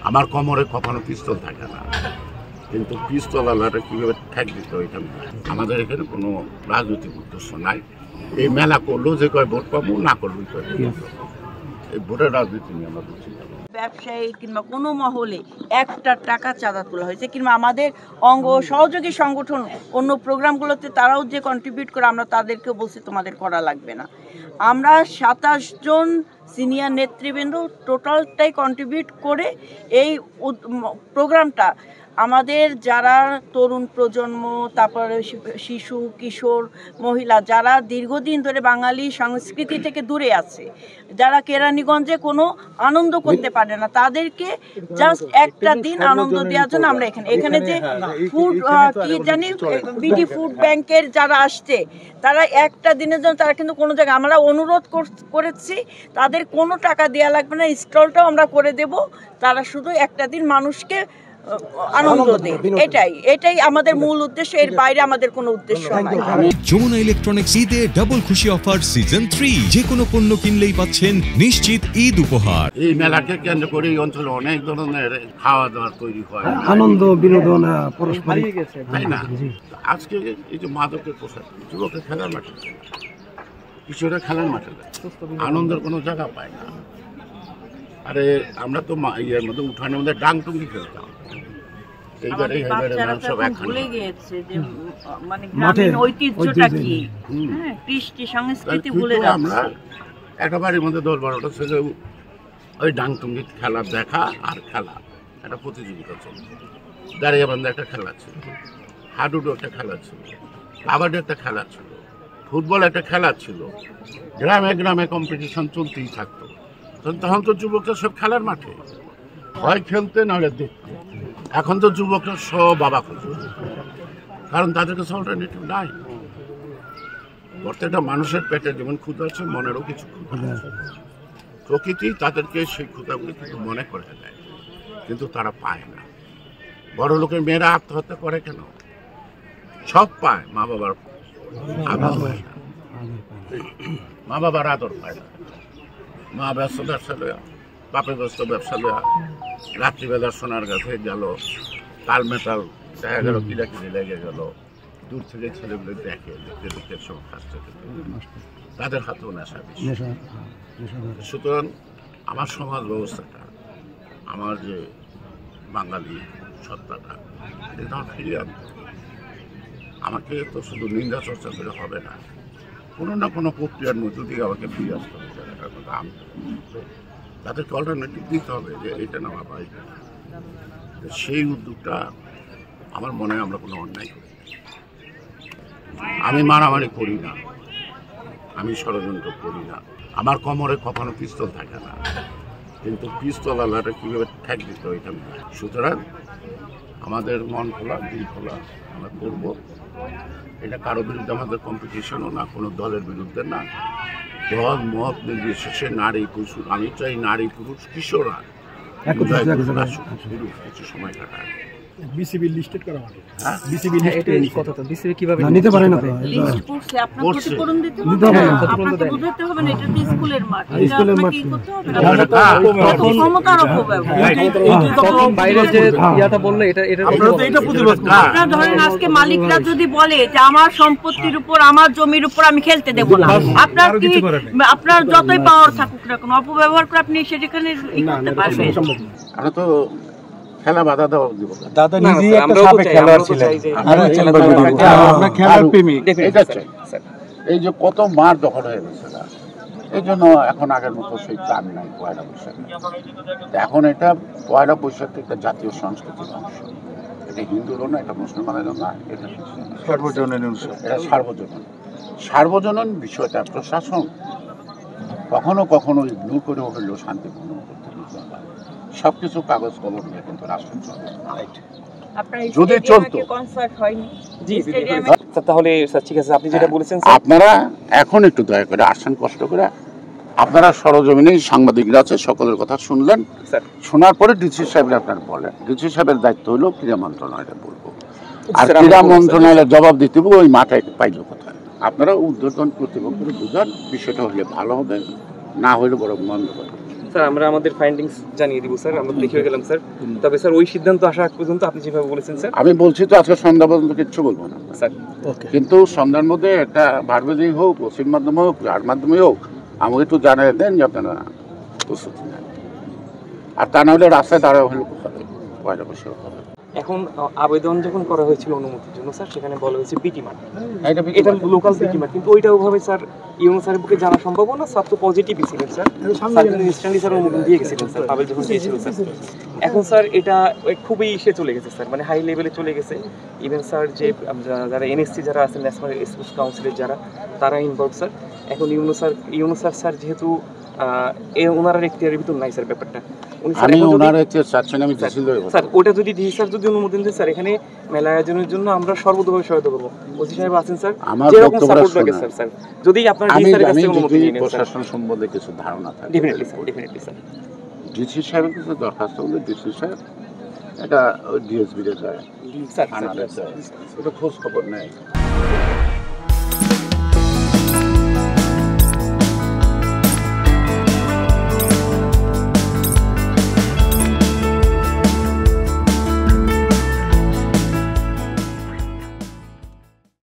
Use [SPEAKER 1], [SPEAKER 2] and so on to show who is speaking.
[SPEAKER 1] আমার কোমরে কখনো পিস্তল থাকে না, কিন্তু পিস্তল আলাদা কীভাবে ঠেক দিতে হয় এখানে আমাদের এখানে কোনো রাজনৈতিক উদ্দেশ্য নাই। এই মেলা করলেও যে কয় ভোট পাবো, না করলেও কয় এই ভোটের রাজনীতি নিয়ে আমরা বুঝছি।
[SPEAKER 2] ব্যবসায়ী কিংবা কোনো মহলে একটা টাকা চাঁদা তোলা হয়েছে, কিংবা আমাদের অঙ্গ সহযোগী সংগঠন অন্য প্রোগ্রামগুলোতে তারাও যে কন্ট্রিবিউট করে, আমরা তাদেরকেও বলছি তোমাদের করা লাগবে না। আমরা 27 জন সিনিয়র নেতৃবৃন্দ টোটালটাই কন্ট্রিবিউট করে এই প্রোগ্রামটা আমাদের যারা তরুণ প্রজন্ম, তারপরে শিশু কিশোর মহিলা যারা দীর্ঘদিন ধরে বাঙালি সংস্কৃতি থেকে দূরে আছে, যারা কেরানীগঞ্জে কোনো আনন্দ করতে পারে না, তাদেরকে জাস্ট একটা দিন আনন্দ দেওয়ার জন্য আমরা এখানে যে ফুড কি জানি বিডি ফুড ব্যাংকের যারা আসছে, তারা একটা দিনের জন্য তারা কিন্তু কোনো জায়গায় আমরা অনুরোধ করেছি তাদের কোনো টাকা দেওয়া লাগবে না, স্টলটাও আমরা করে দেব, তারা শুধু একটা দিন মানুষকে আনন্দ দেয়। এটাই আমাদের মূল উদ্দেশ্য, এর বাইরে আমাদের কোনো উদ্দেশ্য নাই।
[SPEAKER 3] যমুনা ইলেকট্রনিক্স ঈদে ডাবল খুশি অফার সিজন 3, যে কোনো পণ্য কিনলেই পাচ্ছেন নিশ্চিত ঈদ উপহার।
[SPEAKER 1] এই মেলাকে কেন্দ্র করে এই অঞ্চলে অনেক ধরনের খাওয়া দাওয়া তৈরি হয়,
[SPEAKER 4] আনন্দ বিনোদন পারস্পরিক,
[SPEAKER 1] তাই না? আজকে এই যে মাদকের পোশাক, যুবকের খেলার মাঠে, কিশোরের খেলার মাঠে আনন্দের কোনো জায়গা পায় না। আরে আমরা তো ইয়ের মধ্যে উঠানের মধ্যে ডাং টুঙ্গি খেলতাম,
[SPEAKER 2] ভুলে গিয়েছে যে মানে গ্রামীণ ঐতিহ্যটা কি, কৃষ্টি সংস্কৃতি ভুলে যাচ্ছে।
[SPEAKER 1] আমরা একটা বাড়ির মধ্যে 10-12টা ছেলে ওই ডাং টুঙ্গি খেলা দেখা আর খেলা, একটা প্রতিযোগিতা চলছে। দাঁড়িয়ে বান্ধা একটা খেলা ছিল, হাডুডু একটা খেলা ছিল, কাবাডি একটা খেলা ছিল, ফুটবল একটা খেলা ছিল, গ্রামে গ্রামে কম্পিটিশন চলতেই থাকতো। তখন তো যুবকরা সব খেলার মাঠে হয় খেলতে, নাহলে দেখতে। এখন তো যুবকরা সব বাবা খুঁজে, কারণ তাদের কাছে অল্টারনেটিভ নাই। প্রত্যেকটা মানুষের পেটে যেমন ক্ষুধা আছে, মনেরও কিছু ক্ষুধা আছে। প্রকৃতি তাদেরকে সেই ক্ষুধাগুলি কিন্তু মনে করে দেয়, কিন্তু তারা পায় না। বড় লোকের মেয়েরা আত্মহত্যা করে কেন? সব পায়, মা বাবার আদর পায় না, মা বাবার আদর পায় না। মা ব্যস্ত ব্যবসা লয়া, বাপে ব্যস্ত ব্যবসা লয়া, রাত্রিবেলা সোনার গাছে গেল, তাল মেটাল দেখা গেল, কিলাকিলি লেগে গেল, দূর থেকে ছেলেগুলো দেখে, দেখতে দেখতে সব খাচ্ছে, তাদের হাতেও নেশা বেশি। সুতরাং আমার সমাজ ব্যবস্থাটা, আমার যে বাঙালি সত্তাটা, এটা আমার ফিরিয়ে আনতে হবে। আমাকে তো শুধু নিন্দা চর্চা করে হবে না, কোনো না কোনো প্রক্রিয়ার মধ্য দিয়ে আমাকে ফিরে আসতে হবে। তাদেরকে অল্টারনেটিভ দিতে হবে যে এটা নেওয়া পাই। সেই উদ্যোগটা আমার মনে হয় আমরা কোনো অন্যায় করি। আমি মারামারি করি না, আমি ষড়যন্ত্র করি না, আমার কোমরে কখনো পিস্তল থাকে না, কিন্তু পিস্তল আলাদা কীভাবে ঠেক দিতে হয় এখানে। সুতরাং আমাদের মন খোলা, দিল খোলা আমরা করবো। এটা কারো বিরুদ্ধে আমাদের কম্পিটিশনও না, কোনো দলের বিরুদ্ধে না। দল মত নির্বিশেষে নারী পুরুষ, আমি চাই নারী পুরুষ কিশোররা কিছু সময় কাটায়।
[SPEAKER 4] বিসিবি লিস্টেড করা হবে,
[SPEAKER 1] হ্যাঁ
[SPEAKER 4] বিসিবি লিস্টেড কথা তো বিসিবি কিভাবে
[SPEAKER 5] নিতে পারে না, তো
[SPEAKER 2] লিস্ট করছে, আপনাকে ক্ষতিপূরণ দিতে হবে, আপনাকে বুঝাতে হবে না, এটা তো স্কুলের মাঠ, এটা আপনাকে কি করতে হবে না, ক্ষমতার অপব্যবহার।
[SPEAKER 5] বাইরে যে ইয়াটা বললে এটা
[SPEAKER 1] প্রতিবাদ।
[SPEAKER 2] আপনারা ধরেন আজকে মালিকরা যদি বলে যে আমার সম্পত্তির উপর, আমার জমির উপর আমি খেলতে দেব না, আপনার কি, আপনার যতই পাওয়ার থাকুক না কোনো অপব্যবহার করে আপনি সেখানে করতে পারবেন?
[SPEAKER 1] আমরা তো খেলা বাধা দেওয়া দিব।
[SPEAKER 4] দাদা নিজেই একটা সাবেক খেলোয়াড় ছিলেন, আমরা খেলার প্রেমী।
[SPEAKER 1] এটা চাই। এই যে কত মার দখল হয়ে গেছে না, এই জন্য এখন আগের মতো সেই চান নাই পয়লা বৈশাখে। এখন এটা পয়লা বৈশাখ একটা জাতীয় সংস্কৃতির অংশ। এটা হিন্দুরও না, এটা মুসলমানেরও না, এটা
[SPEAKER 4] সর্বজনীন উৎসব।
[SPEAKER 1] এটা সার্বজনীন। সার্বজনীন বিষয়টা প্রশাসন কখনো কখনো ইগনোর করে হলেও শান্তিপূর্ণ করতে দিতে হবে। সবকিছু কাগজ কলম নিয়ে কিন্তু রাষ্ট্র চলে। যদি চলতো,
[SPEAKER 5] তাহলে ঠিক আছে, আপনি যেটা বলেছেন
[SPEAKER 1] আপনারা এখন একটু দয়া করে আসেন, কষ্ট করে। আপনারা সরজমিনে সাংবাদিকরা আছে, সকলের কথা শুনলেন, শোনার পরে ডিসি সাহেবের আপনার বলেন। ডিসি সাহেবের দায়িত্ব হলো ক্রীড়া মন্ত্রণালয়টা বলবো, আর ক্রীড়া মন্ত্রণালয়ের জবাব দিতে হবে ওই মাথায় পাইল কোথায়। আপনারা উদ্বোধন কর্তৃপক্ষকে বুঝান, বিষয়টা হলে ভালো হবে, না হলে বড় বন্ধ করে।
[SPEAKER 5] স্যার আমরা আমাদের ফাইন্ডিংস জানিয়ে দিব স্যার, আমরা দেখে গেলাম স্যার। তবে স্যার ওই সিদ্ধান্ত আসা আগ পর্যন্ত আপনি যেভাবে বলেছেন স্যার,
[SPEAKER 1] আমি বলছি তো আজকে সন্ধ্যা পর্যন্ত কিচ্ছু বলবো না
[SPEAKER 5] স্যার
[SPEAKER 1] কিন্তু সন্ধ্যার মধ্যে একটা ভার্বেজেই হোক ওসির মাধ্যমে হোক যার মাধ্যমে হোক আমাকে একটু জানিয়ে দেন যে আপনারা প্রস্তুতি নেন। আর তা নাহলে রাস্তায় দাঁড়া হলে পয়লা বৈশাখ হবে।
[SPEAKER 5] এখন আবেদন যখন করা হয়েছিল অনুমতির জন্য স্যার, সেখানে বলা হয়েছে পিটি মাঠ, এটা লোকাল পিটি মাঠ, কিন্তু ওইটা ওভাবে স্যার ইউনো স্যারের পক্ষে জানা সম্ভব না। সব তো পজিটিভই ছিলেন স্যার, ইনস্ট্যান্টলি স্যার অনুমোদন দিয়ে গেছিলেন স্যার, পাবেল যখন দিয়েছিল স্যার। এখন স্যার এটা খুবই চলে গেছে স্যার, মানে হাই লেভেলে চলে গেছে। ইভেন স্যার যে যারা এনএসসি যারা আছেন, ন্যাশনাল স্পোর্টস কাউন্সিলের যারা, তারা ইনভলভ স্যার। এখন ইউনো স্যার যেহেতু ওনার এখতিয়ারের ভিতর নাই স্যার ব্যাপারটা,
[SPEAKER 1] আমি ওনার চাচ্ছেন আমি
[SPEAKER 5] স্যার ওটা যদি ডিসি স্যার যদি অনুমোদন দেন স্যার, এখানে মেলা আয়োজনের জন্য আমরা সর্বতভাবে সহায়তা করবো। ওসি সাহেব আছেন স্যার, যেরকম সাপোর্ট লাগে স্যার, স্যার যদি আপনার ডিসি স্যারের কাছে অনুমতি নিয়ে নেন
[SPEAKER 1] প্রশাসন সম্বন্ধে কিছু ধারণা থাকে
[SPEAKER 5] definitely sir, definitely sir.
[SPEAKER 1] DC সাহেবের কাছে দরখাস্ত হলে ডিসি সাহেব এটা ডিএসবি তে যায়
[SPEAKER 5] স্যার
[SPEAKER 1] এটা খোঁজ খবর নেয়।